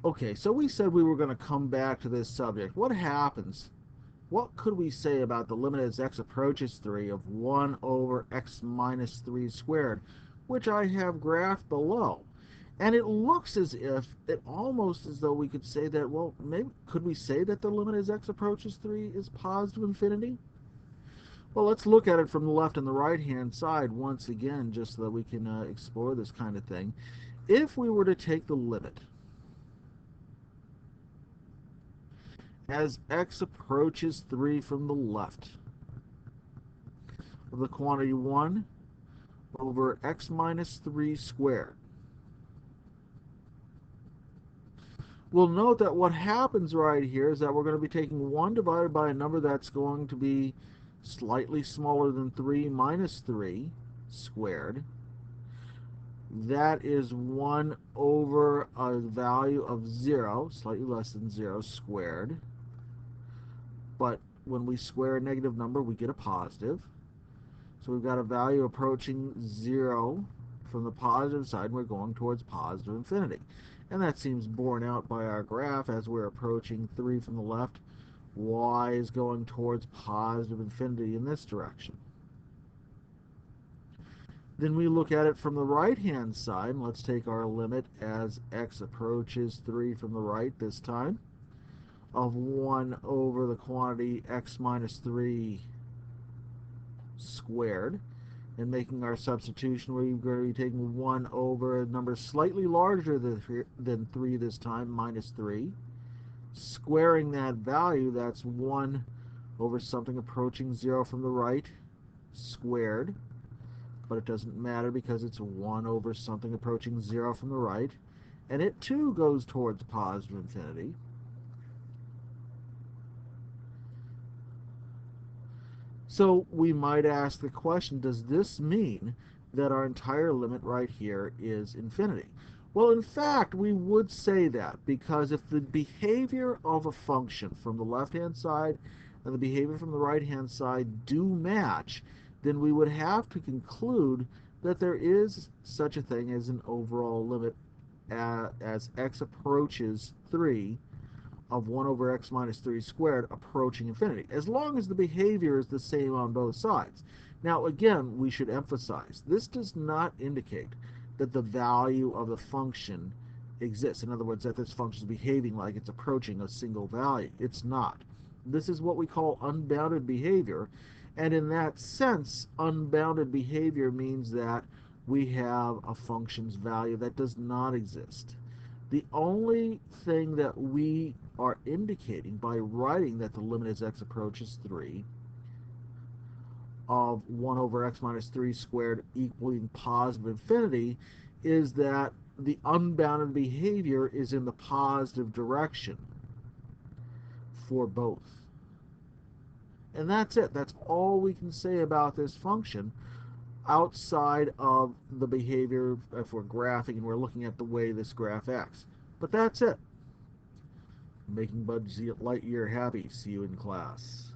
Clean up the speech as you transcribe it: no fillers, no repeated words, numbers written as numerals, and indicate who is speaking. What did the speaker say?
Speaker 1: Okay, so we said we were going to come back to this subject. What happens? What could we say about the limit as x approaches 3 of 1 over x minus 3 squared, which I have graphed below? And it looks as if, it almost as though we could say that, well, maybe, could we say that the limit as x approaches 3 is positive infinity? Well, let's look at it from the left and the right hand side once again, just so that we can explore this kind of thing. If we were to take the limit as x approaches 3 from the left of the quantity 1 over x minus 3 squared, we'll note that what happens right here is that we're going to be taking 1 divided by a number that's going to be slightly smaller than 3 minus 3 squared. That is 1 over a value of 0, slightly less than 0 squared. But when we square a negative number, we get a positive. So we've got a value approaching 0 from the positive side, and we're going towards positive infinity. And that seems borne out by our graph as we're approaching 3 from the left. Y is going towards positive infinity in this direction. Then we look at it from the right-hand side. Let's take our limit as x approaches 3 from the right this time of 1 over the quantity x minus 3 squared. And making our substitution, we're going to be taking 1 over a number slightly larger than 3 this time, minus 3. Squaring that value, that's 1 over something approaching 0 from the right, squared. But it doesn't matter because it's 1 over something approaching 0 from the right. And it too goes towards positive infinity. So we might ask the question, does this mean that our entire limit right here is infinity? Well, in fact, we would say that, because if the behavior of a function from the left-hand side and the behavior from the right-hand side do match, then we would have to conclude that there is such a thing as an overall limit as x approaches 3 of 1 over x minus 3 squared approaching infinity, as long as the behavior is the same on both sides. Now, again, we should emphasize, this does not indicate that the value of the function exists. In other words, that this function is behaving like it's approaching a single value. It's not. This is what we call unbounded behavior, and in that sense, unbounded behavior means that we have a function's value that does not exist. The only thing that we are indicating by writing that the limit as x approaches 3 of 1 over x minus 3 squared equaling positive infinity is that the unbounded behavior is in the positive direction for both. And that's it. That's all we can say about this function outside of the behavior if we're graphing and we're looking at the way this graph acts. But that's it. Making Buzz Lightyear happy. See you in class.